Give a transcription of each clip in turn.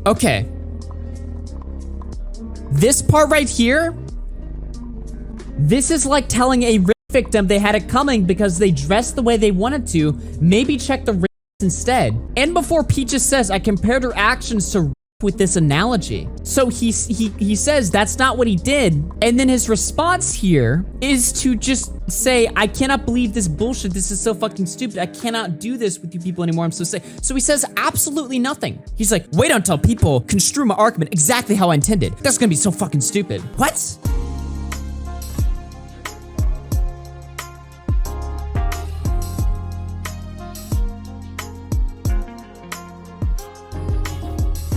Okay. This part right here, this is like telling a rape victim they had it coming because they dressed the way they wanted to. Maybe check the rape instead. And before Peaches says, I compared her actions to rape with this analogy. So he says that's not what he did. And then his response here is to just say, I cannot believe this bullshit. This is so fucking stupid. I cannot do this with you people anymore. I'm so sick. So he says absolutely nothing. He's like, wait until people construe my argument exactly how I intended. That's gonna be so fucking stupid. What?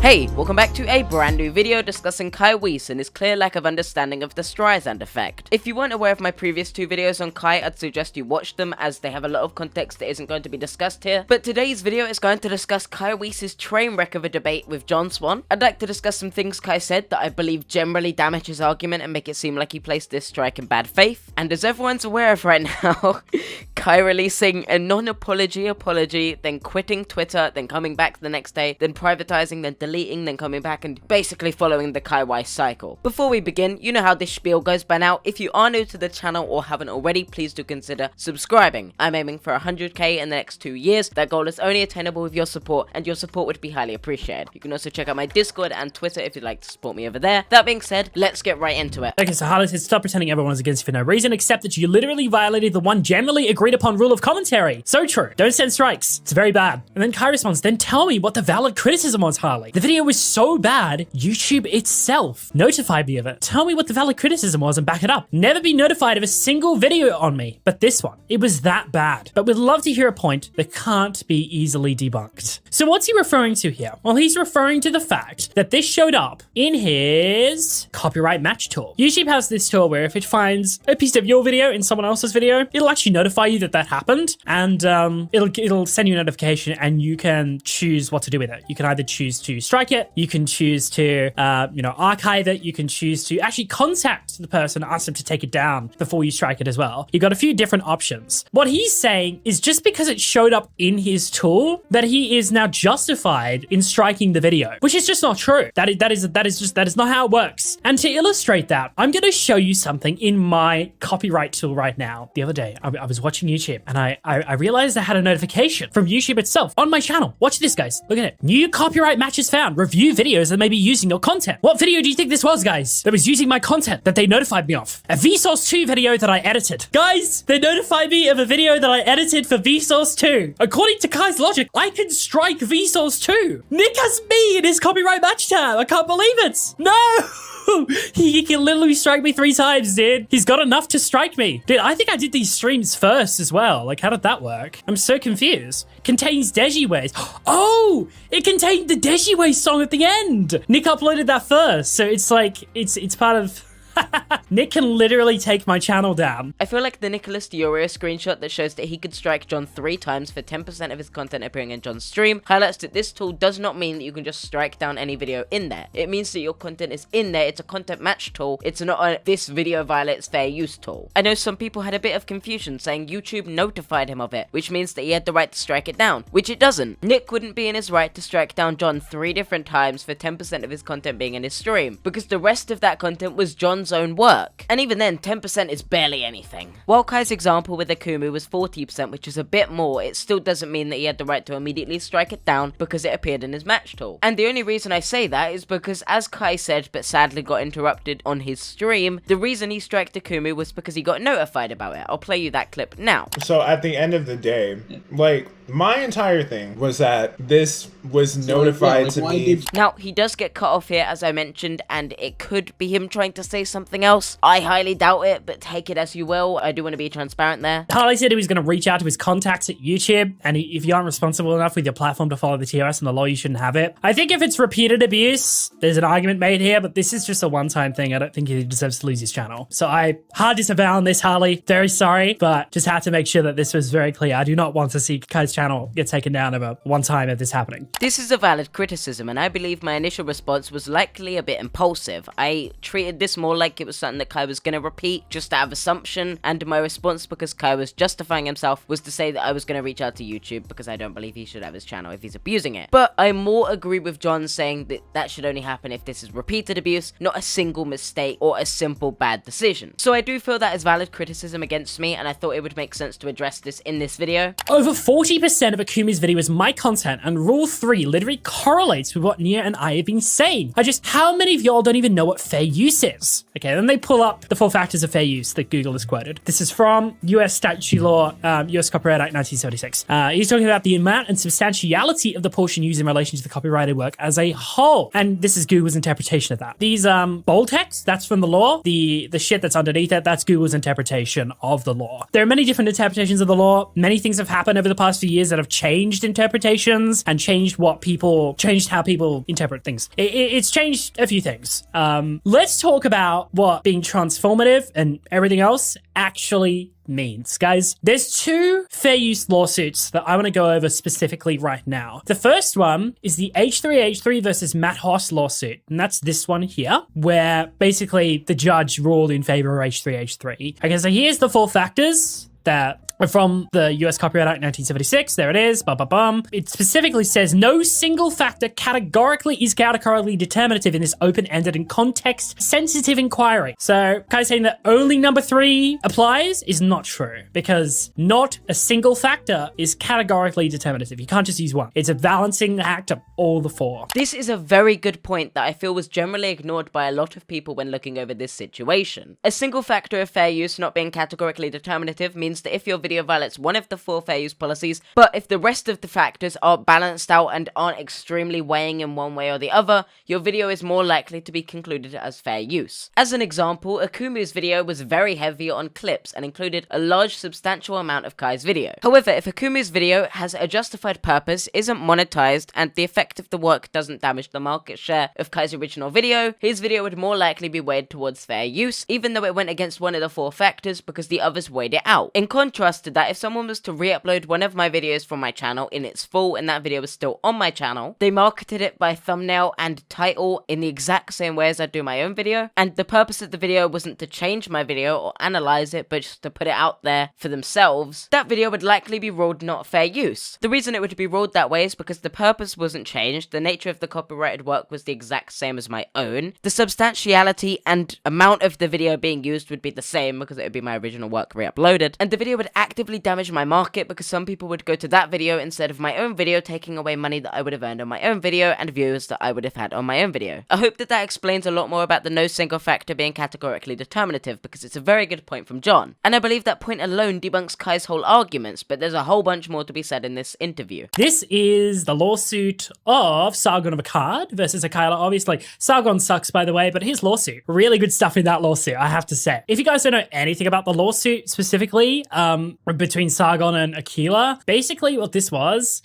Hey, welcome back to a brand new video discussing Kai Weiss and his clear lack of understanding of the Streisand effect. If you weren't aware of my previous two videos on Kai, I'd suggest you watch them as they have a lot of context that isn't going to be discussed here. But today's video is going to discuss Kai Weiss's train wreck of a debate with John Swan. I'd like to discuss some things Kai said that I believe generally damage his argument and make it seem like he placed this strike in bad faith. And as everyone's aware of right now, Kai releasing a non-apology apology, then quitting Twitter, then coming back the next day, then privatizing, then deleting, then coming back, and basically following the Kai Weiss cycle. Before we begin, you know how this spiel goes by now. If you are new to the channel or haven't already, please do consider subscribing. I'm aiming for 100k in the next 2 years. That goal is only attainable with your support, and your support would be highly appreciated. You can also check out my Discord and Twitter if you'd like to support me over there. That being said, let's get right into it. Okay, so Harley said, stop pretending everyone is against you for no reason, except that you literally violated the one generally agreed upon rule of commentary. So true. Don't send strikes. It's very bad. And then Kai responds, then tell me what the valid criticism was, Harley. The video was so bad, YouTube itself notified me of it. Tell me what the valid criticism was and back it up. Never been notified of a single video on me, but this one, it was that bad. But we'd love to hear a point that can't be easily debunked. So what's he referring to here? Well, he's referring to the fact that this showed up in his copyright match tool. YouTube has this tool where if it finds a piece of your video in someone else's video, it'll actually notify you that that happened, and it'll send you a notification, and you can choose what to do with it. You can either choose to strike it, you can choose to archive it, you can choose to actually contact the person, ask them to take it down before you strike it as well. You've got a few different options. What he's saying is just because it showed up in his tool that he is now justified in striking the video, which is just not true. That is not how it works. And to illustrate that, I'm going to show you something in my copyright tool right now. The other day, I was watching YouTube, and I realized I had a notification from YouTube itself on my channel. Watch this, guys. Look at it. New copyright matches found. Review videos that may be using your content. What video do you think this was, guys? That was using my content that they notified me of? A Vsauce 2 video that I edited. Guys, they notified me of a video that I edited for Vsauce 2. According to Kai's logic, I can strike Vsauce 2. Nick has me in his copyright match tab. I can't believe it. No! He can literally strike me 3 times, dude. He's got enough to strike me. Dude, I think I did these streams first as well. Like, how did that work? I'm so confused. Contains Deji Ways. Oh, it contained the Deji Ways song at the end. Nick uploaded that first. So it's like, it's part of... Nick can literally take my channel down. I feel like the Nicholas Diorio screenshot that shows that he could strike John 3 times for 10% of his content appearing in John's stream highlights that this tool does not mean that you can just strike down any video in there. It means that your content is in there. It's a content match tool. It's not a this video violates fair use tool. I know some people had a bit of confusion saying YouTube notified him of it, which means that he had the right to strike it down, which it doesn't. Nick wouldn't be in his right to strike down John 3 different times for 10% of his content being in his stream, because the rest of that content was John's own work. And even then, 10% is barely anything. While Kai's example with Akumu was 40%, which is a bit more, it still doesn't mean that he had the right to immediately strike it down because it appeared in his match tool. And the only reason I say that is because, as Kai said, but sadly got interrupted on his stream, the reason he striked Akumu was because he got notified about it. I'll play you that clip now. So at the end of the day, like, my entire thing was that this was notified to me. Now, he does get cut off here, as I mentioned, and it could be him trying to say something else. I highly doubt it, but take it as you will. I do want to be transparent there. Harley said he was going to reach out to his contacts at YouTube, and if you aren't responsible enough with your platform to follow the TOS and the law, you shouldn't have it. I think if it's repeated abuse, there's an argument made here, but this is just a one-time thing. I don't think he deserves to lose his channel. So I hard disavow on this, Harley. Very sorry, but just had to make sure that this was very clear. I do not want to see Kai's channel get taken down over one time of this happening. This is a valid criticism, and I believe my initial response was likely a bit impulsive. I treated this more like it was something that Kai was gonna repeat just out of assumption, and my response, because Kai was justifying himself, was to say that I was gonna reach out to YouTube because I don't believe he should have his channel if he's abusing it. But I more agree with John saying that that should only happen if this is repeated abuse, not a single mistake or a simple bad decision. So I do feel that is valid criticism against me, and I thought it would make sense to address this in this video. Over 40% of Akumi's video is my content, and rule 3 literally correlates with what Nia and I have been saying. How many of y'all don't even know what fair use is? Okay, then they pull up the 4 factors of fair use that Google has quoted. This is from US Statute Law, US Copyright Act 1976. He's talking about the amount and substantiality of the portion used in relation to the copyrighted work as a whole. And this is Google's interpretation of that. These bold text, that's from the law. The shit that's underneath it, that's Google's interpretation of the law. There are many different interpretations of the law. Many things have happened over the past few years that have changed interpretations and changed how people interpret things. It's changed a few things. Let's talk about what being transformative and everything else actually means. Guys, there's 2 fair use lawsuits that I want to go over specifically right now. The first one is the H3H3 versus Matt Hoss lawsuit, and that's this one here, where basically the judge ruled in favor of H3H3. Okay, so here's the 4 factors that from the US Copyright Act 1976. There it is. It specifically says no single factor categorically determinative in this open-ended and context-sensitive inquiry. So Kai's saying that only number 3 applies is not true, because not a single factor is categorically determinative. You can't just use one. It's a balancing act of all the 4. This is a very good point that I feel was generally ignored by a lot of people when looking over this situation. A single factor of fair use not being categorically determinative means that if your video violates one of the 4 fair use policies, but if the rest of the factors are balanced out and aren't extremely weighing in one way or the other, your video is more likely to be concluded as fair use. As an example, Akumu's video was very heavy on clips and included a large substantial amount of Kai's video. However, if Akumu's video has a justified purpose, isn't monetized, and the effect of the work doesn't damage the market share of Kai's original video, his video would more likely be weighed towards fair use, even though it went against one of the 4 factors because the others weighed it out. In contrast to that, if someone was to re-upload one of my videos from my channel in its full and that video was still on my channel, they marketed it by thumbnail and title in the exact same way as I do my own video, and the purpose of the video wasn't to change my video or analyze it, but just to put it out there for themselves, that video would likely be ruled not fair use. The reason it would be ruled that way is because the purpose wasn't changed, the nature of the copyrighted work was the exact same as my own, the substantiality and amount of the video being used would be the same because it would be my original work re-uploaded, and the video would actively damage my market because some people would go to that video instead of my own video, taking away money that I would have earned on my own video and views that I would have had on my own video. I hope that that explains a lot more about the no single factor being categorically determinative, because it's a very good point from John, and I believe that point alone debunks Kai's whole arguments, but there's a whole bunch more to be said in this interview. This is the lawsuit of Sargon of Akkad versus Akila. Obviously, Sargon sucks, by the way, but his lawsuit, really good stuff in that lawsuit, I have to say. If you guys don't know anything about the lawsuit specifically, between Sargon and Akila, basically what this was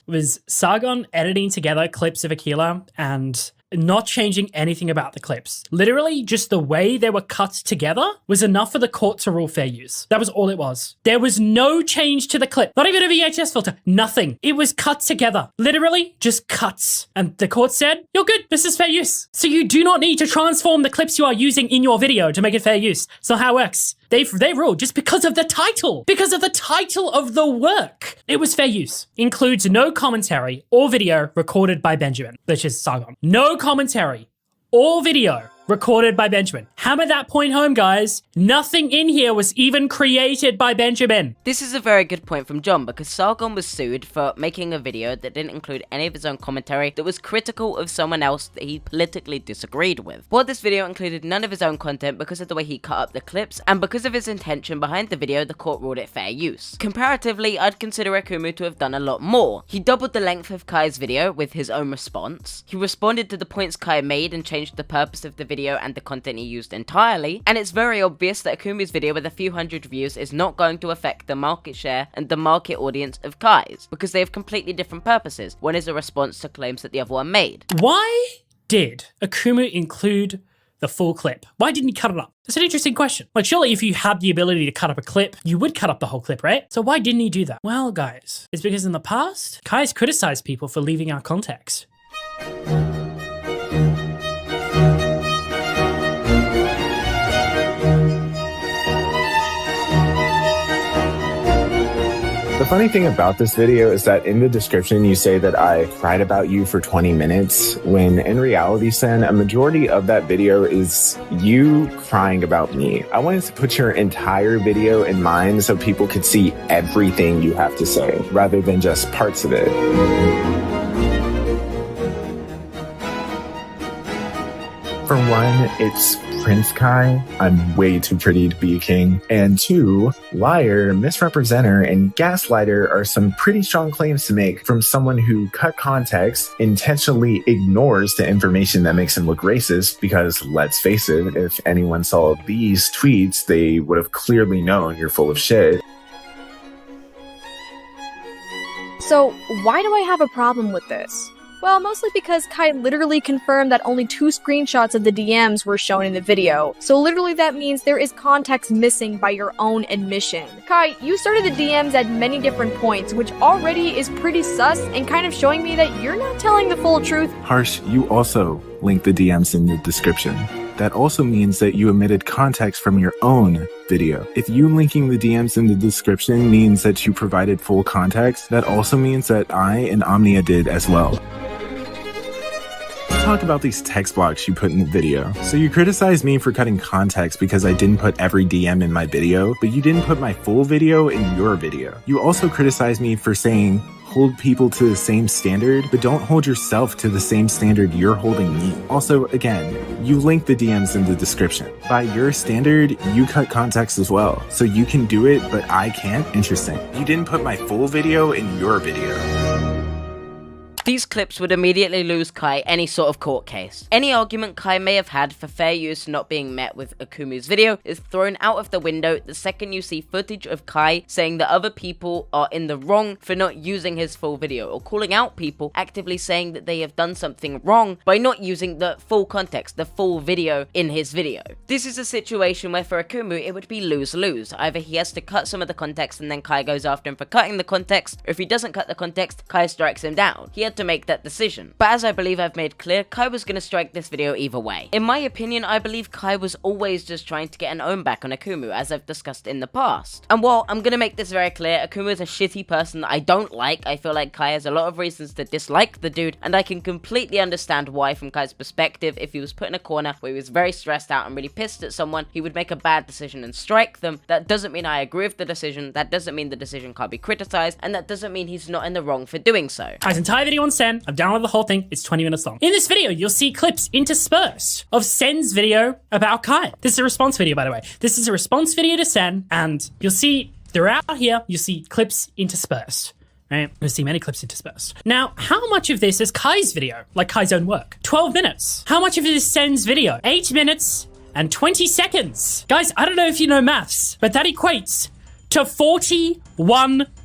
Sargon editing together clips of Akila and not changing anything about the clips. Literally, just the way they were cut together was enough for the court to rule fair use. That was all it was. There was no change to the clip. Not even a VHS filter. Nothing. It was cut together. Literally, just cuts. And the court said, you're good. This is fair use. So you do not need to transform the clips you are using in your video to make it fair use. It's not how it works. They ruled just because of the title. Because of the title of the work. It was fair use. Includes no commentary or video recorded by Benjamin, which is Sargon. No commentary or video recorded by Benjamin. Hammer that point home, guys. Nothing in here was even created by Benjamin. This is a very good point from John, because Sargon was sued for making a video that didn't include any of his own commentary, that was critical of someone else that he politically disagreed with. While this video included none of his own content because of the way he cut up the clips, and because of his intention behind the video, the court ruled it fair use. Comparatively, I'd consider Akumu to have done a lot more. He doubled the length of Kai's video with his own response. He responded to the points Kai made and changed the purpose of the video and the content he used entirely, and it's very obvious that Akumu's video with a few hundred views is not going to affect the market share and the market audience of Kai's, because they have completely different purposes. One is a response to claims that the other one made. Why did Akumu include the full clip? Why didn't he cut it up? That's an interesting question. Like, surely if you had the ability to cut up a clip, you would cut up the whole clip, right? So why didn't he do that? Well, guys, it's because in the past, Kai's criticized people for leaving out context. funny thing about this video is that in the description you say that I cried about you for 20 minutes, when in reality, Sen, a majority of that video is you crying about me. I wanted to put your entire video in mine so people could see everything you have to say, rather than just parts of it. For one, it's Prince Kai. I'm way too pretty to be a king. And two, liar, misrepresenter, and gaslighter are some pretty strong claims to make from someone who cut context, intentionally ignores the information that makes him look racist, because let's face it, if anyone saw these tweets, they would have clearly known you're full of shit. So, why do I have a problem with this? Well, mostly because Kai literally confirmed that only 2 screenshots of the DMs were shown in the video. So literally that means there is context missing by your own admission. Kai, you started the DMs at many different points, which already is pretty sus and kind of showing me that you're not telling the full truth. Harsh, you also linked the DMs in the description. That also means that you omitted context from your own video. If you linking the DMs in the description means that you provided full context, that also means that I and Omnia did as well. Talk about these text blocks you put in the video. So you criticized me for cutting context because I didn't put every DM in my video, but you didn't put my full video in your video. You also criticized me for saying, hold people to the same standard, but don't hold yourself to the same standard you're holding me. Also, again, you link the DMs in the description. By your standard, you cut context as well. So you can do it, but I can't? Interesting. You didn't put my full video in your video. These clips would immediately lose Kai any sort of court case. Any argument Kai may have had for fair use not being met with Akumu's video is thrown out of the window the second you see footage of Kai saying that other people are in the wrong for not using his full video, or calling out people actively saying that they have done something wrong by not using the full context, the full video in his video. This is a situation where for Akumu it would be lose-lose. Either he has to cut some of the context and then Kai goes after him for cutting the context, or if he doesn't cut the context, Kai strikes him down. He had to make that decision. But as I believe I've made clear, Kai was going to strike this video either way. In my opinion, I believe Kai was always just trying to get an own back on Akumu, as I've discussed in the past. And while I'm going to make this very clear, Akumu is a shitty person that I don't like. I feel like Kai has a lot of reasons to dislike the dude, and I can completely understand why from Kai's perspective. If he was put in a corner where he was very stressed out and really pissed at someone, he would make a bad decision and strike them. That doesn't mean I agree with the decision, that doesn't mean the decision can't be criticized, and that doesn't mean he's not in the wrong for doing so. Kai's entire video on Sen, I've downloaded the whole thing, it's 20 minutes long. In this video, you'll see clips interspersed of Sen's video about Kai. This is a response video, by the way. This is a response video to Sen, and you'll see throughout here, you'll see clips interspersed. Right? You'll see many clips interspersed. Now, how much of this is Kai's video, like Kai's own work? 12 minutes. How much of it is Sen's video? 8 minutes and 20 seconds. Guys, I don't know if you know maths, but that equates to 41%.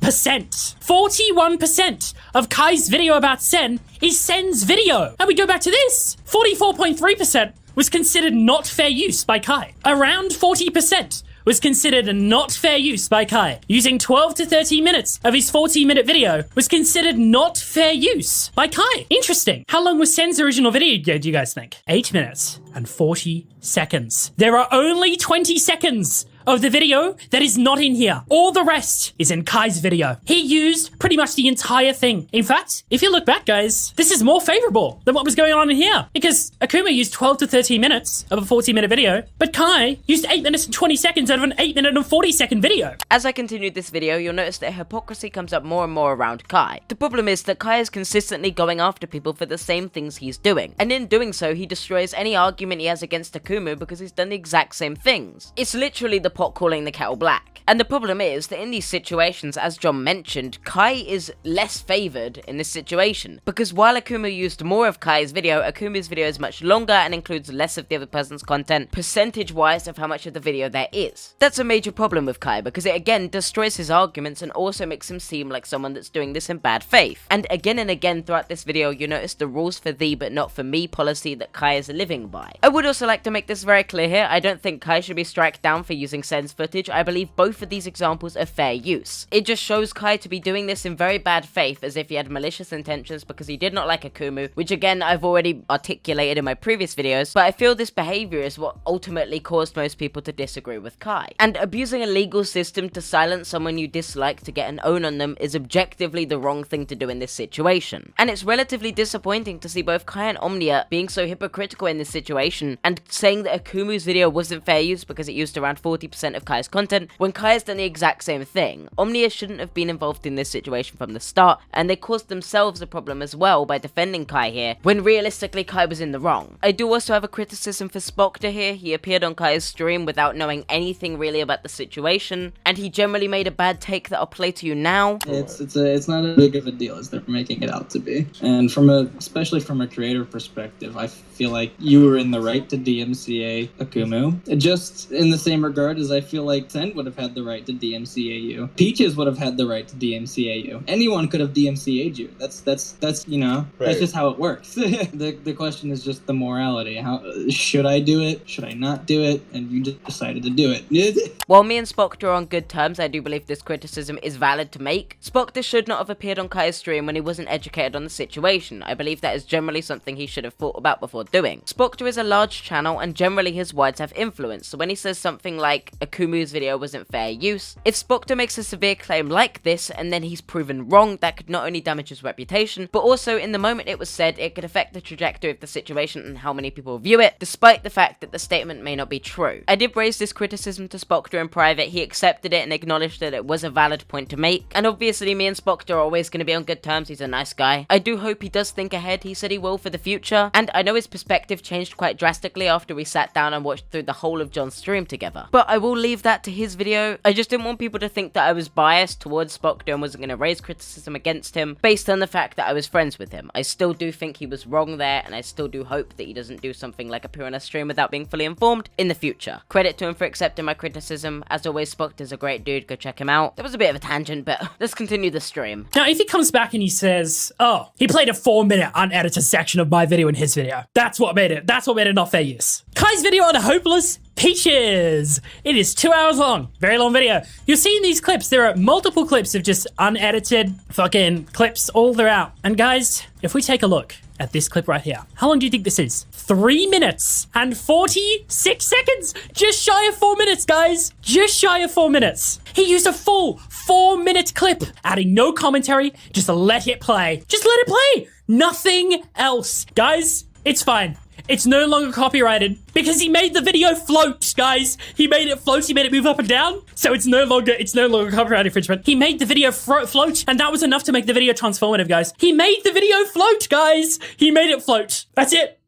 41% of Kai's video about Sen is Sen's video. And we go back to this. 44.3% was considered not fair use by Kai. Around 40% was considered not fair use by Kai. Using 12 to 13 minutes of his 14-minute video was considered not fair use by Kai. Interesting. How long was Sen's original video, do you guys think? 8 minutes and 40 seconds. There are only 20 seconds of the video that is not in here. All the rest is in Kai's video. He used pretty much the entire thing. In fact, if you look back, guys, this is more favorable than what was going on in here, because Akuma used 12 to 13 minutes of a 14-minute video, but Kai used 8 minutes and 20 seconds out of an 8-minute and 40-second video. As I continued this video, you'll notice that hypocrisy comes up more and more around Kai. The problem is that Kai is consistently going after people for the same things he's doing, and in doing so, he destroys any argument he has against Akumu because he's done the exact same things. It's literally the pot calling the kettle black. And the problem is that in these situations, as John mentioned, Kai is less favored in this situation, because while Akumu used more of Kai's video, Akumu's video is much longer and includes less of the other person's content, percentage-wise of how much of the video there is. That's a major problem with Kai, because it again destroys his arguments and also makes him seem like someone that's doing this in bad faith. And again throughout this video, you notice the rules for thee but not for me policy that Kai is living by. I would also like to make this very clear here, I don't think Kai should be struck down for using using Sen's footage, I believe both of these examples are fair use. It just shows Kai to be doing this in very bad faith, as if he had malicious intentions because he did not like Akumu, which again I've already articulated in my previous videos, but I feel this behavior is what ultimately caused most people to disagree with Kai. And abusing a legal system to silence someone you dislike to get an own on them is objectively the wrong thing to do in this situation. And it's relatively disappointing to see both Kai and Omnia being so hypocritical in this situation and saying that Akumu's video wasn't fair use because it used around 40% of Kai's content, when Kai has done the exact same thing. Omnia shouldn't have been involved in this situation from the start, and they caused themselves a problem as well by defending Kai here, when realistically Kai was in the wrong. I do also have a criticism for Spoctor here. He appeared on Kai's stream without knowing anything really about the situation, and he generally made a bad take that I'll play to you now. It's not as big of a deal as they're making it out to be. And especially from a creator perspective, I feel like you were in the right to DMCA Akumu. Just in the same regard as I feel like Sen would have had the right to DMCA you. Peaches would have had the right to DMCA you. Anyone could have DMCA'd you. That's you know, right. That's just how it works. The question is just the morality. How should I do it? Should I not do it? And you just decided to do it. While me and Spoctor are on good terms, I do believe this criticism is valid to make. Spoctor should not have appeared on Kai's stream when he wasn't educated on the situation. I believe that is generally something he should have thought about before doing. Spoctor is a large channel and generally his words have influence, so when he says something like Akumu's video wasn't fair use, if Spoctor makes a severe claim like this and then he's proven wrong, that could not only damage his reputation, but also in the moment it was said, it could affect the trajectory of the situation and how many people view it, despite the fact that the statement may not be true. I did raise this criticism to Spoctor in private. He accepted it and acknowledged that it was a valid point to make, and obviously me and Spoctor are always going to be on good terms. He's a nice guy. I do hope he does think ahead. He said he will for the future, and I know his perspective changed quite drastically after we sat down and watched through the whole of John's stream together, but I will leave that to his video. I just didn't want people to think that I was biased towards Spoctor and wasn't going to raise criticism against him based on the fact that I was friends with him. I still do think he was wrong there, and I still do hope that he doesn't do something like appear on a stream without being fully informed in the future. Credit to him for accepting my criticism. As always, Spoctor's a great dude. Go check him out. That was a bit of a tangent, but let's continue the stream. Now, if he comes back and he says, oh, he played a 4-minute unedited section of my video in his video, that's what made it not fair use. Kai's video on Hopeless Peaches. It is 2 hours long. Very long video. You'll see in these clips, there are multiple clips of just unedited fucking clips all throughout. And guys, if we take a look at this clip right here, how long do you think this is? 3 minutes and 46 seconds. Just shy of 4 minutes, guys. Just shy of 4 minutes. He used a full 4-minute clip, adding no commentary. Just let it play. Just let it play. Nothing else. Guys, it's fine. It's no longer copyrighted because he made the video float, guys. He made it float. He made it move up and down. So it's no longer copyright infringement. He made the video float, and that was enough to make the video transformative, guys. He made the video float, guys. He made it float. That's it.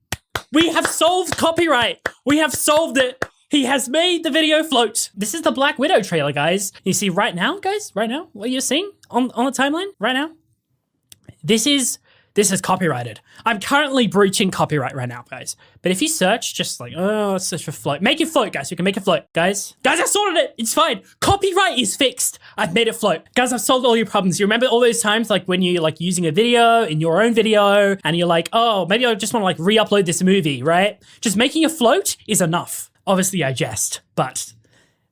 We have solved copyright. We have solved it. He has made the video float. This is the Black Widow trailer, guys. You see right now, guys, right now, what you're seeing on the timeline right now, this is copyrighted. I'm currently breaching copyright right now, guys. But if you search, just like, let's search for float. Make it float, guys. We can make it float, guys. Guys, I sorted it. It's fine. Copyright is fixed. I've made it float. Guys, I've solved all your problems. You remember all those times, like when you're like using a video in your own video and you're like, oh, maybe I just want to like re-upload this movie, right? Just making it float is enough. Obviously, I jest, but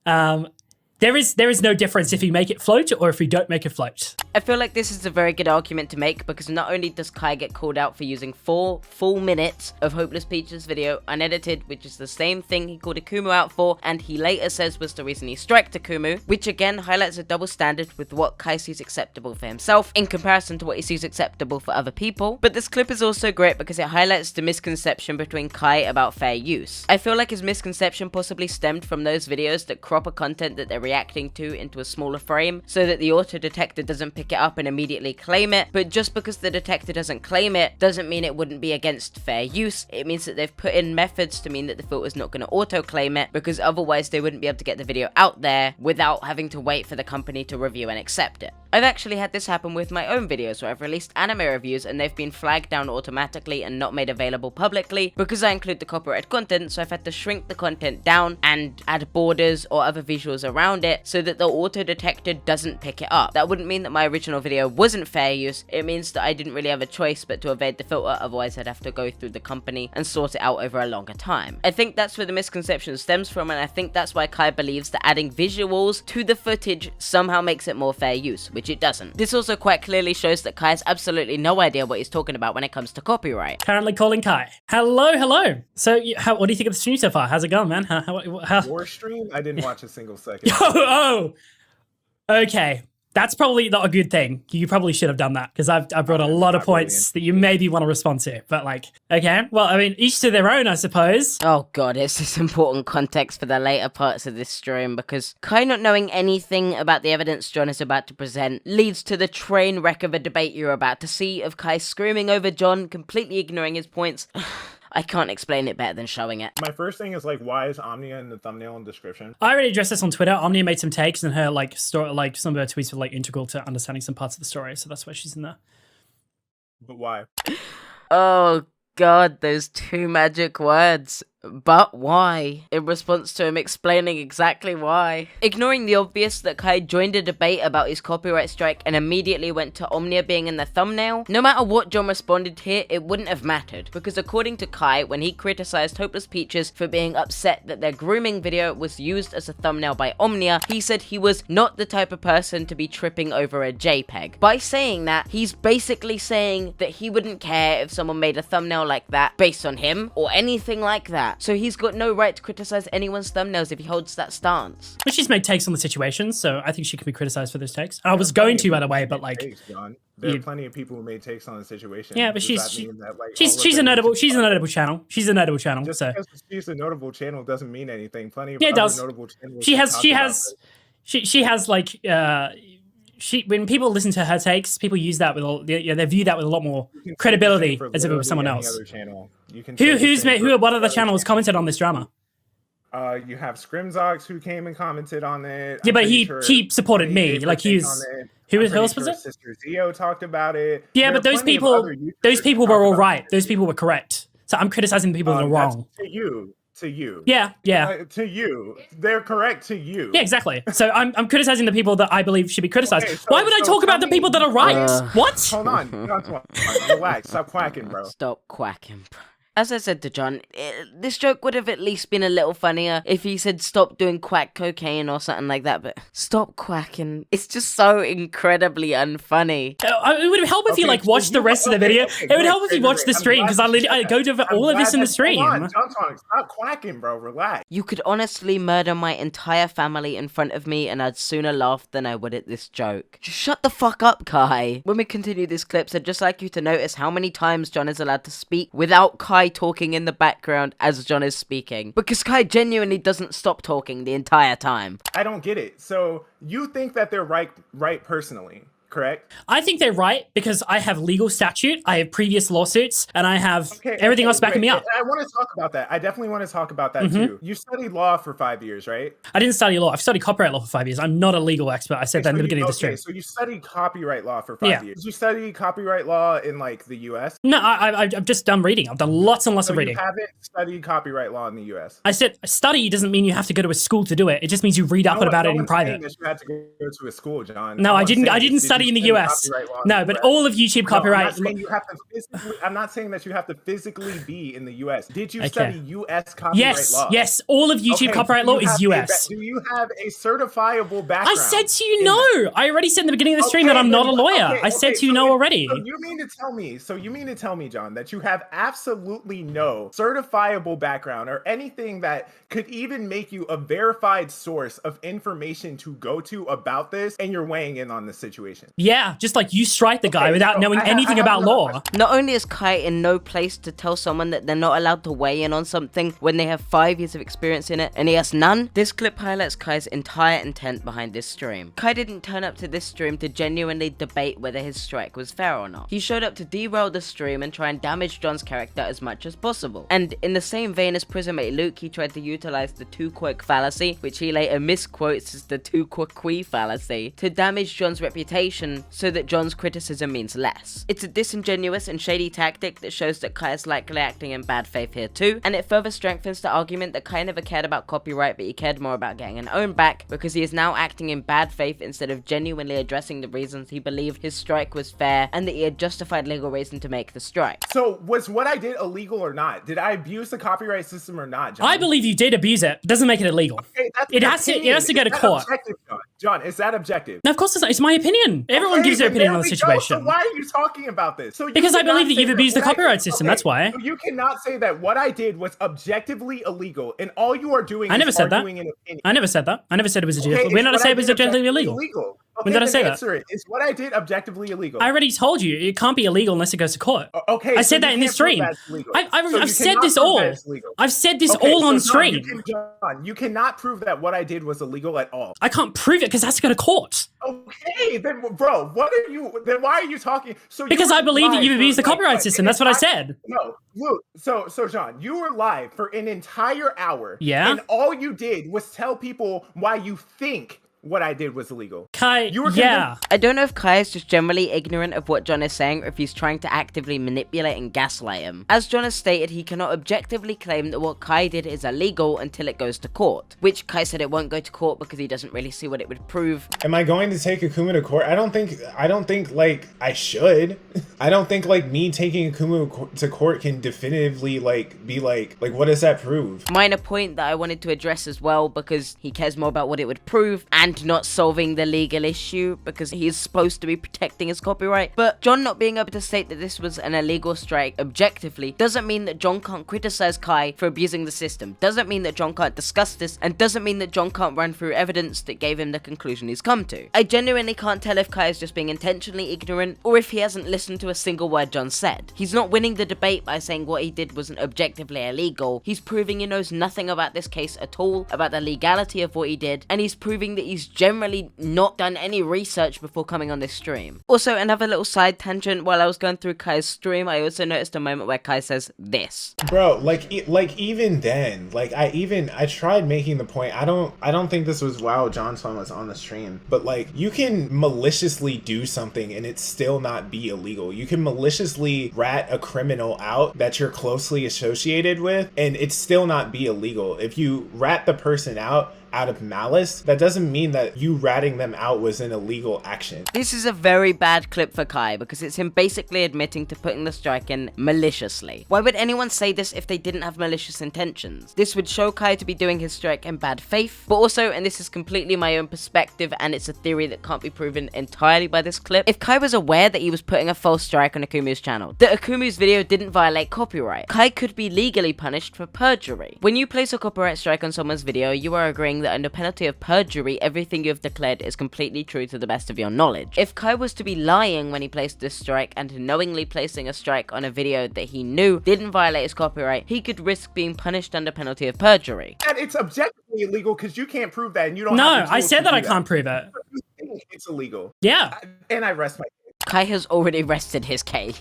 there is no difference if you make it float or if you don't make it float. I feel like this is a very good argument to make because not only does Kai get called out for using 4 full minutes of Hopeless Peaches video unedited, which is the same thing he called Akumu out for, and he later says was the reason he striked Akumu, which again highlights a double standard with what Kai sees acceptable for himself in comparison to what he sees acceptable for other people. But this clip is also great because it highlights the misconception between Kai about fair use. I feel like his misconception possibly stemmed from those videos that crop a content that they're reacting to into a smaller frame so that the auto detector doesn't pick it up and immediately claim it. But just because the detector doesn't claim it doesn't mean it wouldn't be against fair use. It means that they've put in methods to mean that the filter's not going to auto claim it, because otherwise they wouldn't be able to get the video out there without having to wait for the company to review and accept it. I've actually had this happen with my own videos where I've released anime reviews and they've been flagged down automatically and not made available publicly because I include the copyrighted content, so I've had to shrink the content down and add borders or other visuals around it so that the auto detector doesn't pick it up. That wouldn't mean that my original video wasn't fair use, it means that I didn't really have a choice but to evade the filter, otherwise I'd have to go through the company and sort it out over a longer time. I think that's where the misconception stems from, and I think that's why Kai believes that adding visuals to the footage somehow makes it more fair use, which it doesn't. This also quite clearly shows that Kai has absolutely no idea what he's talking about when it comes to copyright. Currently calling Kai. Hello. So, what do you think of the stream so far? How's it going, man? How... Your stream? I didn't watch a single second. Oh, okay. That's probably not a good thing. You probably should have done that because I've brought a lot of points that you maybe want to respond to. But like, okay, well, I mean, each to their own, I suppose. Oh god, it's this important context for the later parts of this stream because Kai not knowing anything about the evidence John is about to present leads to the train wreck of a debate you're about to see of Kai screaming over John, completely ignoring his points. I can't explain it better than showing it. My first thing is like, why is Omnia in the thumbnail and description? I already addressed this on Twitter. Omnia made some takes, and her like story, like some of her tweets were like integral to understanding some parts of the story, so that's why she's in there. But why? Oh god, those two magic words. But why? In response to him explaining exactly why. Ignoring the obvious that Kai joined a debate about his copyright strike and immediately went to Omnia being in the thumbnail, no matter what John responded here, it wouldn't have mattered. Because according to Kai, when he criticized Hopeless Peaches for being upset that their grooming video was used as a thumbnail by Omnia, he said he was not the type of person to be tripping over a JPEG. By saying that, he's basically saying that he wouldn't care if someone made a thumbnail like that based on him or anything like that. So he's got no right to criticize anyone's thumbnails if he holds that stance. But she's made takes on the situation, so I think she can be criticized for those takes. I was going to, by the way, but like... There are plenty of people who made takes on the situation. Yeah, but she's a notable channel. She's a notable channel. Just so because she's a notable channel doesn't mean anything. Plenty of it does. notable channels. She has like when people listen to her takes, people use that with they view that with a lot more credibility as if it was someone else. What other channels commented on this drama? You have Scrimzox who came and commented on it. Yeah, but he supported me. Like who else was it? Sister Zio talked about it. Yeah, but those people were all right. Those people were correct. So I'm criticizing the people that are wrong. To you. Yeah. To you. They're correct to you. Yeah, exactly. So I'm criticizing the people that I believe should be criticized. Okay, Why would I talk about the people that are right? What? Hold on. Relax. Stop quacking, bro. Stop quacking, bro. As I said to John, this joke would have at least been a little funnier if he said stop doing quack cocaine or something like that, but stop quacking. It's just so incredibly unfunny. It would help if you like watched the rest of the video. It would help if you watched the stream, because I go over all of this in the stream. Hold on, stop quacking, bro. Relax. You could honestly murder my entire family in front of me and I'd sooner laugh than I would at this joke. Just shut the fuck up, Kai. When we continue these clips, I'd just like you to notice how many times John is allowed to speak without Kai talking in the background as John is speaking, because Kai genuinely doesn't stop talking the entire time. I don't get it. So you think that they're right personally, correct? I think they're right because I have legal statute, I have previous lawsuits, and I have everything else backing me up. I want to talk about that. I definitely want to talk about that too. You studied law for 5 years, right? I didn't study law. I've studied copyright law for 5 years. I'm not a legal expert. I said that in the beginning of the stream. So you studied copyright law for 5 years. Did you study copyright law in like the US? No, I've just done reading. I've done lots and lots of reading. You haven't studied copyright law in the US? I said study doesn't mean you have to go to a school to do it. It just means you read up about it in private. That you had to go to a school, John. No, I didn't study in the US. No, but all of YouTube copyright. I'm not saying that you have to physically be in the US. Did you study US copyright law? Yes, all of YouTube copyright law is US. Do you have a certifiable background? I said to you no. I already said in the beginning of the stream that I'm not a lawyer. I said to you no already. So you mean to tell me, John, that you have absolutely no certifiable background or anything that could even make you a verified source of information to go to about this, and you're weighing in on the situation? Yeah, just like you strike the guy without knowing anything about law. Not only is Kai in no place to tell someone that they're not allowed to weigh in on something when they have 5 years of experience in it, and he has none, this clip highlights Kai's entire intent behind this stream. Kai didn't turn up to this stream to genuinely debate whether his strike was fair or not. He showed up to derail the stream and try and damage John's character as much as possible. And in the same vein as Prismate Luke, he tried to utilize the two-quirk fallacy, which he later misquotes as the two-quirky fallacy, to damage John's reputation information so that John's criticism means less. It's a disingenuous and shady tactic that shows that Kai is likely acting in bad faith here too, and it further strengthens the argument that Kai never cared about copyright, but he cared more about getting an own back, because he is now acting in bad faith instead of genuinely addressing the reasons he believed his strike was fair and that he had justified legal reason to make the strike. So was what I did illegal or not? Did I abuse the copyright system or not, John? I believe you did abuse it. It doesn't make it illegal. Okay, that's It an has to opinion. go to Is that court. objective, John, is that objective? No, of course it's not. It's my opinion. Everyone Okay, gives their then opinion there on the we go. situation. So why are you talking about this? So you Because I cannot believe that say you've abused the what I copyright did- system, okay, that's why. So you cannot say that what I did was objectively illegal, and all you are doing I never is said that. arguing an opinion. I never said that. I never said it was Okay, objectively. When is did I what say it was did objectively illegal? Okay, When did I then say that? answer it. Is what I did objectively illegal? I already told you it can't be illegal unless it goes to court. Okay, I so said that you in this can't prove stream. that's legal. I've So you said cannot this prove all. that it's legal. I've said this Okay, all so on John, stream. John, you cannot prove that what I did was illegal at all. I can't prove it because it has to go to court. Okay, then, bro, what are you? Then why are you talking? So Because you I were believe that live you've for, abused the like, copyright what, system. an That's what I entire- said. No, Luke. So John, you were live for an entire hour. Yeah? And all you did was tell people why you think what I did was illegal. Kai, You were yeah. I don't know if Kai is just generally ignorant of what John is saying or if he's trying to actively manipulate and gaslight him. As John has stated, he cannot objectively claim that what Kai did is illegal until it goes to court, which Kai said it won't go to court because he doesn't really see what it would prove. Am I going to take Akuma to court? I don't think like I should. I don't think like me taking Akuma to court can definitively like be like what does that prove? Minor point that I wanted to address as well, because he cares more about what it would prove and not solving the legal issue because he's supposed to be protecting his copyright. But John not being able to state that this was an illegal strike objectively doesn't mean that John can't criticize Kai for abusing the system, doesn't mean that John can't discuss this, and doesn't mean that John can't run through evidence that gave him the conclusion he's come to. I genuinely can't tell if Kai is just being intentionally ignorant or if he hasn't listened to a single word John said. He's not winning the debate by saying what he did wasn't objectively illegal. He's proving he knows nothing about this case at all, about the legality of what he did, and he's proving that he's generally not done any research before coming on this stream. Also, another little side tangent, while I was going through Kai's stream, I also noticed a moment where Kai says this. Bro, like even then, like I tried making the point. I don't think this was while John Swan was on the stream, but like you can maliciously do something and it still not be illegal. You can maliciously rat a criminal out that you're closely associated with and it still not be illegal. If you rat the person out of malice, that doesn't mean that you ratting them out was an illegal action. This is a very bad clip for Kai because it's him basically admitting to putting the strike in maliciously. Why would anyone say this if they didn't have malicious intentions? This would show Kai to be doing his strike in bad faith, but also, and this is completely my own perspective and it's a theory that can't be proven entirely by this clip, if Kai was aware that he was putting a false strike on Akumu's channel, that Akumu's video didn't violate copyright, Kai could be legally punished for perjury. When you place a copyright strike on someone's video, you are agreeing that under penalty of perjury, everything you have declared is completely true to the best of your knowledge. If Kai was to be lying when he placed this strike and knowingly placing a strike on a video that he knew didn't violate his copyright, he could risk being punished under penalty of perjury. And it's objectively illegal because you can't prove that and you don't No, have the I tools said to that do I can't prove it. You think it's illegal. Yeah. And I rest my Kai has already rested his case.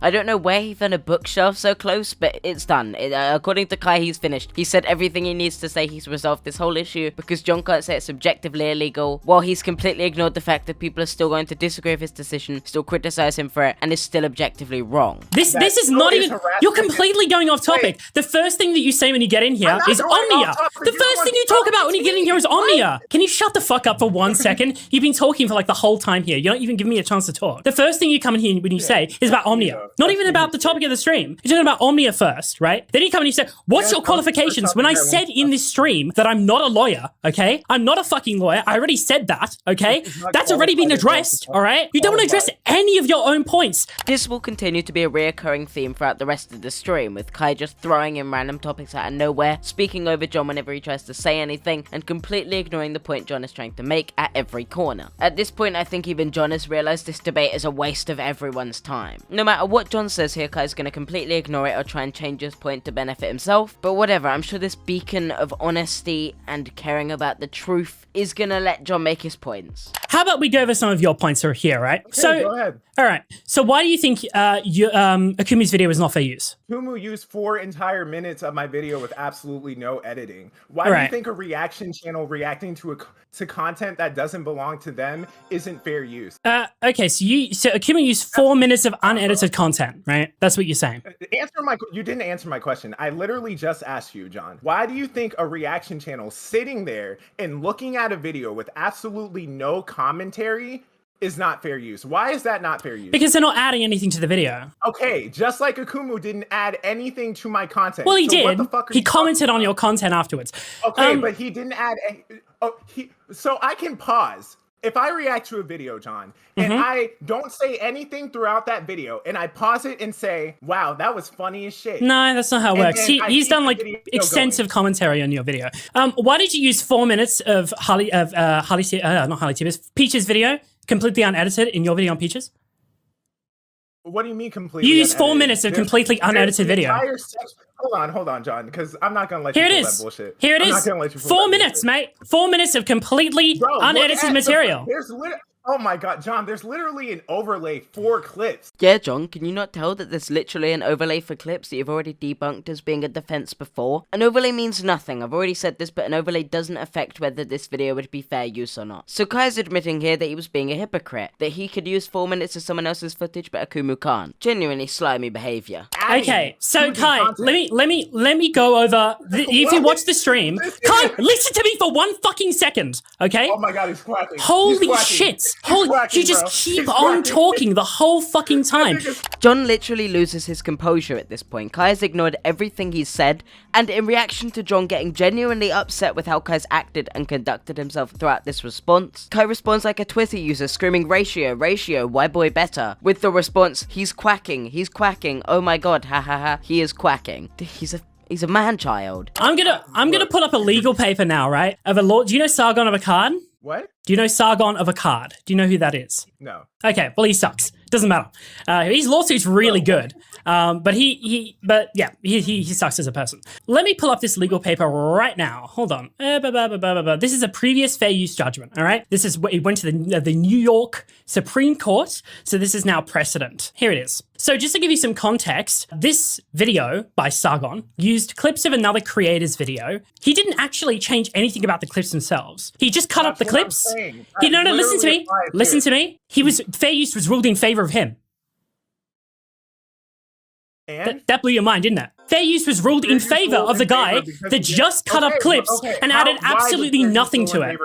I don't know where he found a bookshelf so close, but it's done. According to Kai, he's finished. He said everything he needs to say. He's resolved this whole issue because John can't say it's objectively illegal, while he's completely ignored the fact that people are still going to disagree with his decision, still criticize him for it, and is still objectively wrong. This is still not is even. harassment. You're completely going off topic. The first thing that you say when you get in here I'm not is going Omnia. off topic. The You're first the thing one you talk talking about when you to get in me. here is Omnia. Can you shut the fuck up for 1 second? You've been talking for like the whole time here. You're not even giving me a chance to talk. The first thing you come in here when you say is about Omnia. Not even about the topic of the stream. You're talking about Omnia first, right? Then you come and you say, what's your qualifications? When I said in this stream that I'm not a lawyer, okay? I'm not a fucking lawyer. I already said that, okay? That's already been addressed, all right? You don't want to address any of your own points. This will continue to be a reoccurring theme throughout the rest of the stream, with Kai just throwing in random topics out of nowhere, speaking over John whenever he tries to say anything, and completely ignoring the point John is trying to make at every corner. At this point, I think even John has realized this debate is a waste of everyone's time. No matter what John says here, Kai's gonna completely ignore it or try and change his point to benefit himself, but whatever, I'm sure this beacon of honesty and caring about the truth is gonna let John make his points. how about we go over some of your points here, right? Okay, go ahead. All right. So why do you think Akumi's video is not fair use? Kumu used 4 entire minutes of my video with absolutely no editing. Why do you think a reaction channel reacting to content that doesn't belong to them isn't fair use? Okay, so Akumi used 4 minutes of unedited content, right? That's what you're saying. You didn't answer my question. I literally just asked you, John. Why do you think a reaction channel sitting there and looking at a video with absolutely no commentary is not fair use? Why is that not fair use? Because they're not adding anything to the video. Okay, just like Akumu didn't add anything to my content. Well, he so did. What the fuck He commented on your content afterwards. Okay, but he didn't add any. So I can pause. If I react to a video, John, and I don't say anything throughout that video, and I pause it and say, wow, that was funny as shit. No, that's not how it works. He's done like extensive commentary on your video. Why did you use 4 minutes of Peach's video, completely unedited, in your video on Peach's? What do you mean completely? You used 4 minutes of completely unedited video. Hold on, John, because I'm not gonna let you pull that bullshit. Here it is. 4 minutes, mate. 4 minutes of completely unedited material. Oh my god, John, there's literally an overlay for clips. Yeah, John, can you not tell that there's literally an overlay for clips that you've already debunked as being a defense before? An overlay means nothing. I've already said this, but an overlay doesn't affect whether this video would be fair use or not. So Kai's admitting here that he was being a hypocrite, that he could use 4 minutes of someone else's footage, but Akumu can't. Genuinely slimy behavior. Okay, so Kai, let me go over. If you watch the stream, Kai, listen to me for 1 fucking second, okay? Oh my god, he's quacking. Holy shit! You just keep on talking the whole fucking time. John literally loses his composure at this point. Kai has ignored everything he's said, and in reaction to John getting genuinely upset with how Kai's acted and conducted himself throughout this response, Kai responds like a Twitter user screaming ratio, why boy better, with the response, he's quacking, oh my god, ha ha ha, he is quacking. He's a man-child. I'm gonna put up a legal paper now, right? Of a law. Do you know Sargon of Akkad? What? Do you know Sargon of Akkad? Do you know who that is? No. Okay, well, he sucks. Doesn't matter. His lawsuit's really good. But he sucks as a person. Let me pull up this legal paper right now. Hold on. This is a previous fair use judgment, all right? It went to the New York Supreme Court, so this is now precedent. Here it is. So just to give you some context, this video by Sargon used clips of another creator's video. He didn't actually change anything about the clips themselves. He just cut up the clips. Listen to me. Listen to me. Fair use was ruled in favor of him. And? That blew your mind, didn't it? Fair use was ruled in favor of the guy that just cut up clips and added absolutely nothing to it.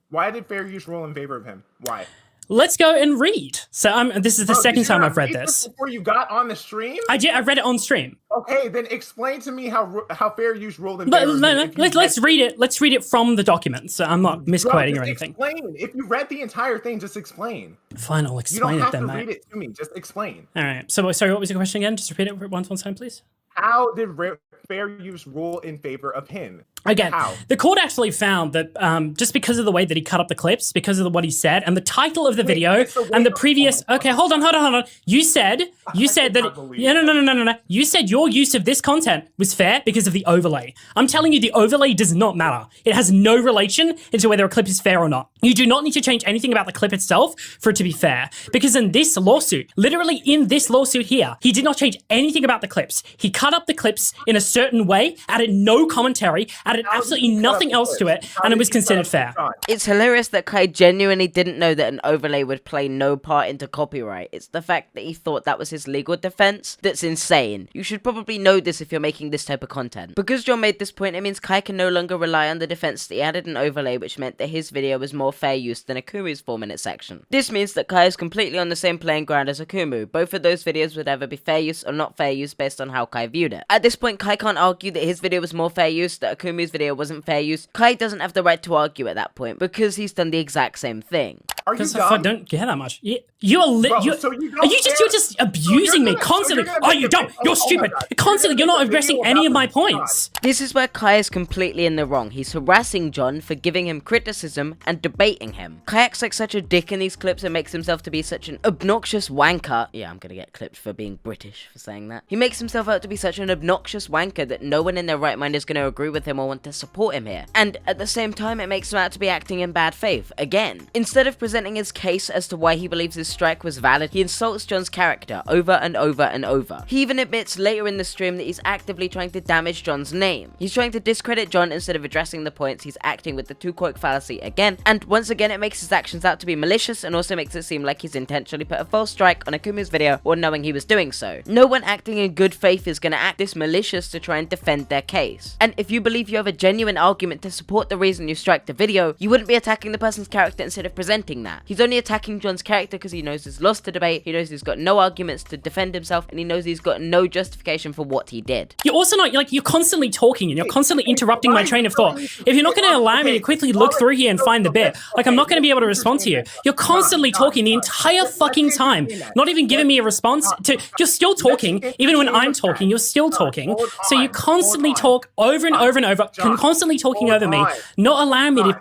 Why did fair use rule in favor of him? Why? Let's go and read. So this is the second time I've read this. Before you got on the stream? I read it on stream. Okay, then explain to me how fair use ruled in favor of him. Let's read it. Let's read it from the document. So I'm not misquoting or anything. Explain. If you read the entire thing, just explain. Fine, I'll explain it then, mate. You don't have to read it to me. Just explain. All right. So sorry, what was your question again? Just repeat it one time, please. How did fair use rule in favor of him? Again, How? The court actually found that just because of the way that he cut up the clips, because of what he said, and the title of the video, and the previous... Okay, hold on. You said that... No. You said your use of this content was fair because of the overlay. I'm telling you, the overlay does not matter. It has no relation into whether a clip is fair or not. You do not need to change anything about the clip itself for it to be fair. Because in this lawsuit, literally in this lawsuit here, he did not change anything about the clips. He cut up the clips in a certain way, added no commentary, added absolutely nothing else to it, and it was considered fair. It's hilarious that Kai genuinely didn't know that an overlay would play no part into copyright. It's the fact that he thought that was his legal defense that's insane. You should probably know this if you're making this type of content. Because John made this point, it means Kai can no longer rely on the defense that he added an overlay, which meant that his video was more fair use than Akumu's 4-minute section. This means that Kai is completely on the same playing ground as Akumu. Both of those videos would either be fair use or not fair use based on how Kai viewed it. At this point, Kai can't argue that his video was more fair use, that Akumu's video wasn't fair use. Kai doesn't have the right to argue at that point because he's done the exact same thing. Are you dumb? I don't care that much. You're just abusing me constantly. You don't. You're stupid. Constantly, you're not addressing any of my points. This is where Kai is completely in the wrong. He's harassing John for giving him criticism and debating him. Kai acts like such a dick in these clips and makes himself to be such an obnoxious wanker. Yeah, I'm gonna get clipped for being British for saying that. He makes himself out to be such an obnoxious wanker that no one in their right mind is gonna agree with him or want to support him here. And at the same time, it makes him out to be acting in bad faith, again. Instead of presenting his case as to why he believes his strike was valid, he insults John's character over and over and over. He even admits later in the stream that he's actively trying to damage John's name. He's trying to discredit John instead of addressing the points. He's acting with the two-quote fallacy again, and once again it makes his actions out to be malicious and also makes it seem like he's intentionally put a false strike on Akumu's video or knowing he was doing so. No one acting in good faith is going to act this malicious to try and defend their case. And if you believe you have a genuine argument to support the reason you strike the video, you wouldn't be attacking the person's character instead of presenting that. He's only attacking John's character because he knows he's lost the debate, he knows he's got no arguments to defend himself, and he knows he's got no justification for what he did. You're also not, like, you're constantly talking and you're constantly interrupting my train of thought. If you're not going to allow me to quickly look through here and find the bit, like, I'm not going to be able to respond to you. You're constantly talking the entire fucking time, not even giving me a response to, you're still talking, even when I'm talking, you're still talking. So you constantly talk over and over and over, constantly talking over me, not allowing me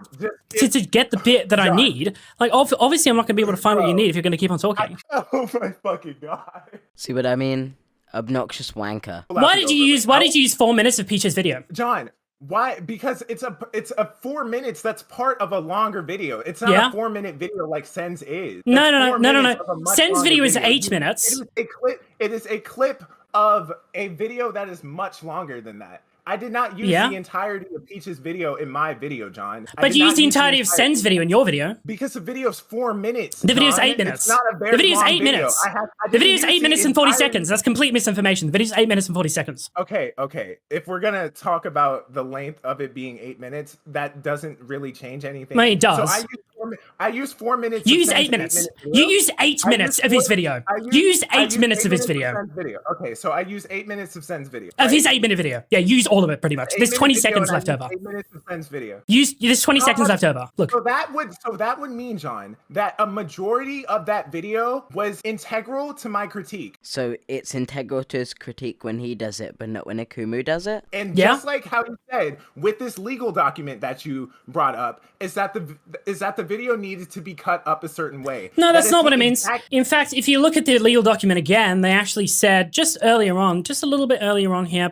to get the bit that I need. Like, obviously I'm not going to be able to find what you need if you're going to keep on talking. Oh my fucking god. See what I mean? Obnoxious wanker. Why did you use 4 minutes of Peach's video? John, why? Because it's a 4 minutes that's part of a longer video. It's not a 4-minute video like Sen's is. No. Sen's video is 8 minutes. It is a clip of a video that is much longer than that. I did not use the entirety of Peach's video in my video, John. But you used the entirety of Sen's video in your video. Because the video's 4 minutes. The video's 8 minutes. It's not a very the video's long 8 video. minutes. The The video's 8 minutes and 40 seconds. That's complete misinformation. The video's 8 minutes and 40 seconds. Okay. If we're gonna talk about the length of it being 8 minutes, that doesn't really change anything. No, it does. So I use 4 minutes. You use 8 minutes. You use 8 minutes of his video. You use 8 minutes of his video. Okay, so I use 8 minutes of Sen's video. Of his 8-minute video. Yeah, use all of it pretty much. There's 20 seconds left over. 8 minutes of Sen's video. There's 20 seconds left over. Look. So that would mean, John, that a majority of that video was integral to my critique. So it's integral to his critique when he does it, but not when Akumu does it? And just like how you said, with this legal document that you brought up, is that the video needed to be cut up a certain way. No, that's not what it means. In fact, if you look at the legal document again, they actually said just earlier on, just a little bit earlier on here,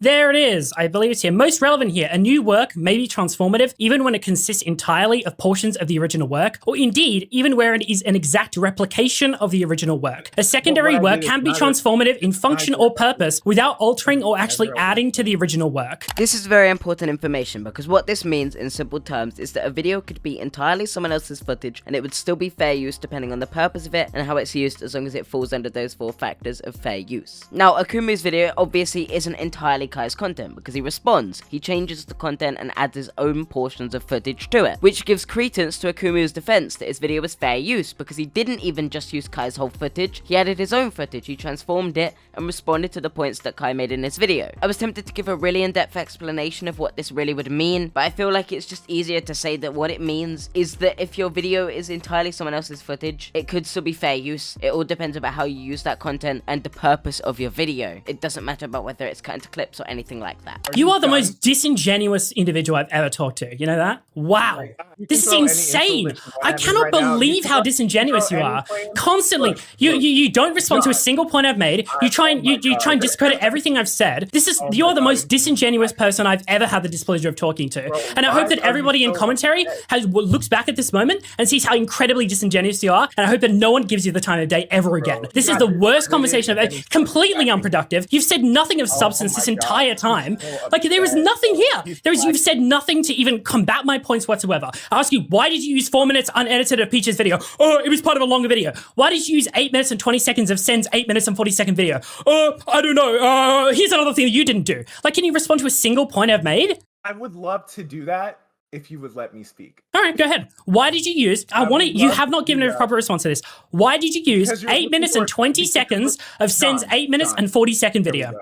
there it is. I believe it's here. Most relevant here. A new work may be transformative even when it consists entirely of portions of the original work, or indeed, even where it is an exact replication of the original work. A secondary work can be transformative in function or purpose without altering or actually adding to the original work. This is very important information because what this means in simple terms is that a video could be entirely someone else's footage and it would still be fair use depending on the purpose of it and how it's used, as long as it falls under those 4 factors of fair use. Now, Akumu's video obviously isn't entirely Kai's content because he responds, he changes the content and adds his own portions of footage to it, which gives credence to Akumu's defense that his video was fair use because he didn't even just use Kai's whole footage, he added his own footage, he transformed it and responded to the points that Kai made in his video. I was tempted to give a really in-depth explanation of what this really would mean, but I feel like it's just easier to say that what it means is that if your video is entirely someone else's footage, it could still be fair use. It all depends about how you use that content and the purpose of your video. It doesn't matter about whether it's cut into clips or anything like that. You are the most disingenuous individual I've ever talked to. You know that? Wow. This is insane. I cannot believe how disingenuous you are. Constantly. You don't respond to a single point I've made. You try and discredit everything I've said. You're the most disingenuous person I've ever had the displeasure of talking to. And I hope that everybody in commentary looks back at this moment and sees how incredibly disingenuous you are, and I hope that no one gives you the time of day ever again. This is the worst conversation I've ever, completely unproductive. You've said nothing of substance this entire time. Like, there is nothing here. You've said nothing to even combat my points whatsoever. I ask you, why did you use 4 minutes unedited of Peach's video? Oh, it was part of a longer video. Why did you use 8 minutes and 20 seconds of Sen's 8 minutes and 40-second video? I don't know. Here's another thing that you didn't do. Like, can you respond to a single point I've made? I would love to do that if you would let me speak. All right, go ahead. Why did you use, you have not given a proper response to this. Why did you use 8 minutes and 20 seconds of Sen's 8 minutes and 40-second video?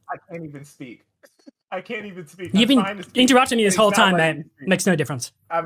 I can't even speak. I can't even speak. You've been interrupting me this whole time, man. Makes no difference. I've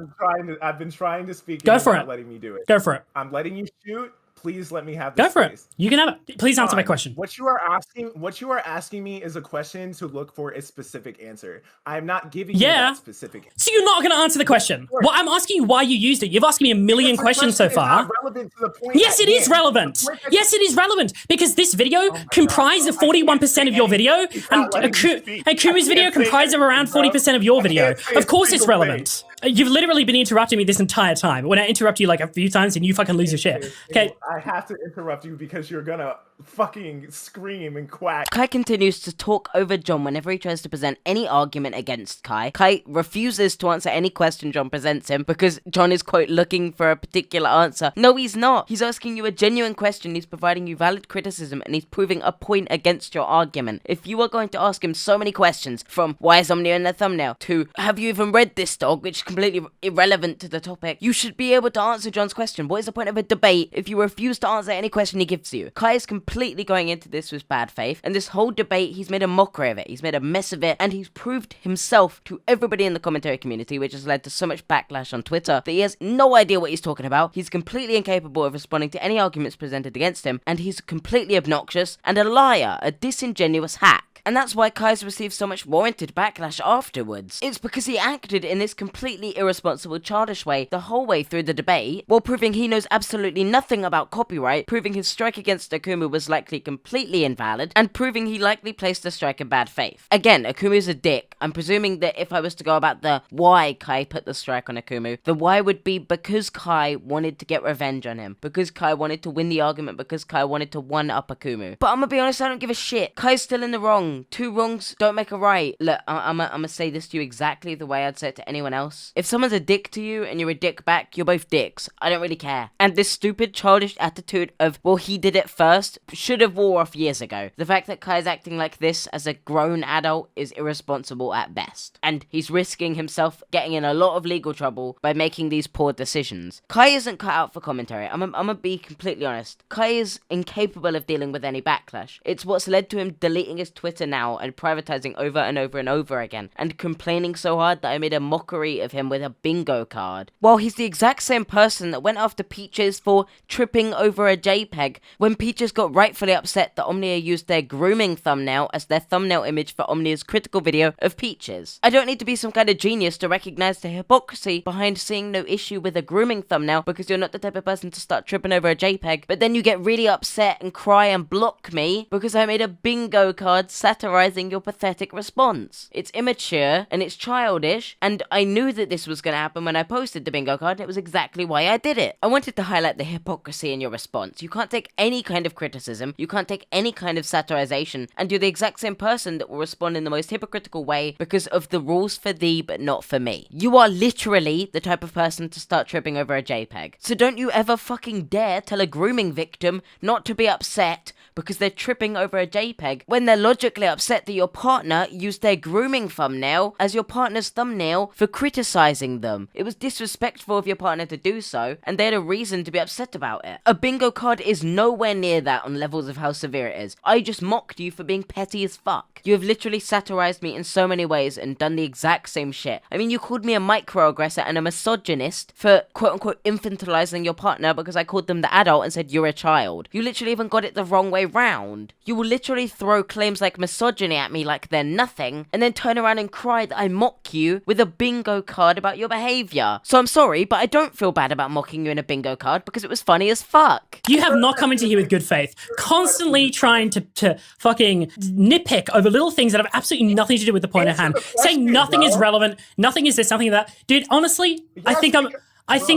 been trying to speak. Go for it. Letting me do it. Go for it. I'm letting you shoot. Please let me have this. Go for it. You can have it. Please answer my question. What you are asking me is a question to look for a specific answer. I'm not giving you that specific answer. So you're not going to answer the question. Well, I'm asking you why you used it. You've asked me a million questions so far. Not relevant to the point. Yes, it is relevant. Yes, it is relevant because this video comprised of 41% of your video, and Akumu's video comprised of around 40% of your video. Of course it's relevant. You've literally been interrupting me this entire time. When I interrupt you like a few times and you fucking lose your shit. Okay. I have to interrupt you because you're gonna fucking scream and quack. Kai continues to talk over John whenever he tries to present any argument against Kai. Kai refuses to answer any question John presents him because John is, quote, looking for a particular answer. No, he's not. He's asking you a genuine question. He's providing you valid criticism and he's proving a point against your argument. If you are going to ask him so many questions, from why is Omnia in the thumbnail to have you even read this dog, which is completely irrelevant to the topic, you should be able to answer John's question. What is the point of a debate if you refuse to answer any question he gives you? Kai is completely going into this with bad faith, and this whole debate, he's made a mockery of it, he's made a mess of it, and he's proved himself to everybody in the commentary community, which has led to so much backlash on Twitter that he has no idea what he's talking about. He's completely incapable of responding to any arguments presented against him, and he's completely obnoxious and a liar, a disingenuous hack. And that's why Kai's received so much warranted backlash afterwards. It's because he acted in this completely irresponsible, childish way the whole way through the debate, while proving he knows absolutely nothing about copyright, proving his strike against Akumu was likely completely invalid, and proving he likely placed the strike in bad faith. Again, Akumu's a dick. I'm presuming that if I was to go about the why Kai put the strike on Akumu, the why would be because Kai wanted to get revenge on him, because Kai wanted to win the argument, because Kai wanted to one-up Akumu. But I'm gonna be honest, I don't give a shit. Kai's still in the wrong. Two wrongs don't make a right. Look, I'm gonna say this to you exactly the way I'd say it to anyone else. If someone's a dick to you and you're a dick back, you're both dicks. I don't really care. And this stupid, childish attitude of, well, he did it first, should have wore off years ago. The fact that Kai's acting like this as a grown adult is irresponsible at best. And he's risking himself getting in a lot of legal trouble by making these poor decisions. Kai isn't cut out for commentary. I'm gonna be completely honest. Kai is incapable of dealing with any backlash. It's what's led to him deleting his Twitter now and privatizing over and over and over again, and complaining so hard that I made a mockery of him with a bingo card. While he's the exact same person that went after Peaches for tripping over a JPEG when Peaches got rightfully upset that Omnia used their grooming thumbnail as their thumbnail image for Omnia's critical video of Peaches. I don't need to be some kind of genius to recognize the hypocrisy behind seeing no issue with a grooming thumbnail because you're not the type of person to start tripping over a JPEG, but then you get really upset and cry and block me because I made a bingo card satirizing your pathetic response. It's immature and it's childish, and I knew that this was going to happen when I posted the bingo card, and it was exactly why I did it. I wanted to highlight the hypocrisy in your response. You can't take any kind of criticism, you can't take any kind of satirization, and you're the exact same person that will respond in the most hypocritical way because of the rules for thee but not for me. You are literally the type of person to start tripping over a JPEG. So don't you ever fucking dare tell a grooming victim not to be upset because they're tripping over a JPEG when they're logically upset that your partner used their grooming thumbnail as your partner's thumbnail for criticizing them. It was disrespectful of your partner to do so, and they had a reason to be upset about it. A bingo card is nowhere near that on levels of how severe it is. I just mocked you for being petty as fuck. You have literally satirized me in so many ways and done the exact same shit. I mean, you called me a microaggressor and a misogynist for quote-unquote infantilizing your partner because I called them the adult and said you're a child. You literally even got it the wrong way round. You will literally throw claims like misogyny at me like they're nothing, and then turn around and cry that I mock you with a bingo card about your behavior. So I'm sorry, but I don't feel bad about mocking you in a bingo card because it was funny as fuck. You have not come into here with good faith, constantly trying to fucking nitpick over little things that have absolutely nothing to do with the point at hand, saying nothing is relevant, nothing is this, nothing that. Dude, honestly, I think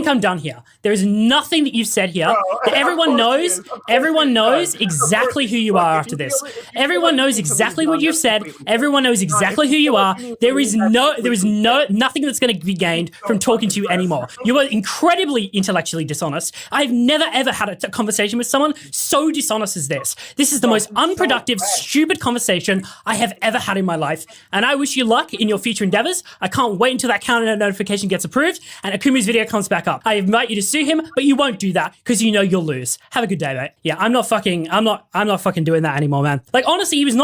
I'm done here. There is nothing that you've said here. Everyone knows exactly who you are after this. Everyone knows exactly what you've said. Everyone knows exactly who you are. There is nothing that's going to be gained from talking to you anymore. You are incredibly intellectually dishonest. I've never ever had a conversation with someone so dishonest as this. This is the most unproductive, stupid conversation I have ever had in my life. And I wish you luck in your future endeavors. I can't wait until that counter notification gets approved and Akumu's video comes back up. I invite you to sue him, but you won't do that because you know you'll lose. Have a good day, mate. Yeah, I'm not fucking doing that anymore, man. Like, honestly, he was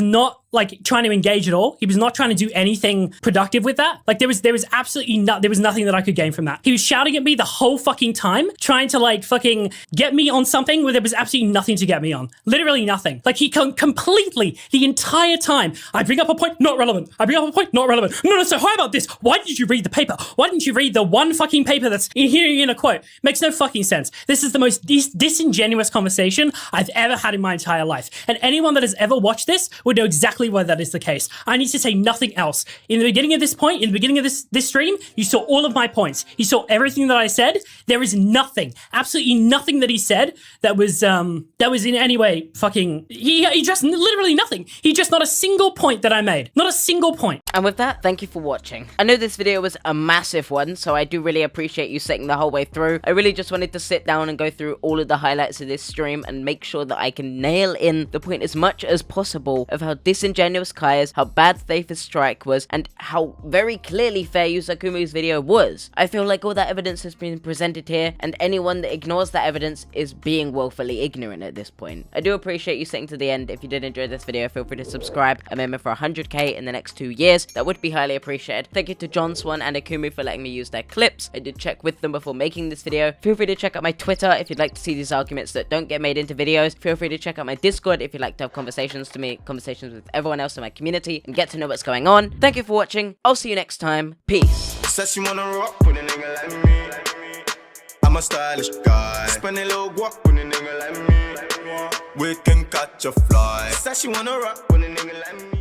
not like trying to engage at all. He was not trying to do anything productive with that. Like, there was absolutely there was nothing that I could gain from that. He was shouting at me the whole fucking time, trying to like fucking get me on something where there was absolutely nothing to get me on. Literally nothing. Like, he completely the entire time. I bring up a point, not relevant. I bring up a point, not relevant. No, so how about this? Why did you read the paper? Why didn't you read the one fucking paper that's here in a quote? Makes no fucking sense. This is the most disingenuous conversation I've ever had in my entire life. And anyone that has ever watched this would know exactly exactly why that is the case. I need to say nothing else. In the beginning of this point, in the beginning of this stream, you saw all of my points. You saw everything that I said. There is nothing, absolutely nothing that he said that was in any way fucking. He just literally nothing. He just not a single point that I made. Not a single point. And with that, thank you for watching. I know this video was a massive one, so I do really appreciate you sitting the whole way through. I really just wanted to sit down and go through all of the highlights of this stream and make sure that I can nail in the point as much as possible of how disingenuous Kai is, how bad Faith's strike was, and how very clearly fair Yuzakumu's video was. I feel like all that evidence has been presented here, and anyone that ignores that evidence is being willfully ignorant at this point. I do appreciate you sitting to the end. If you did enjoy this video, feel free to subscribe. I'm aiming for 100k in the next 2 years. That would be highly appreciated. Thank you to John Swan and Akumu for letting me use their clips. I did check with them before making this video. Feel free to check out my Twitter if you'd like to see these arguments that don't get made into videos. Feel free to check out my Discord if you'd like to have conversations with everyone else in my community and get to know what's going on. Thank you for watching. I'll see you next time. Peace. Says she wanna rock with a nigga like me. I'm a stylish guy. Spend a little guap with a nigga like me. We can catch a fly. Says she wanna rock with a nigga like me.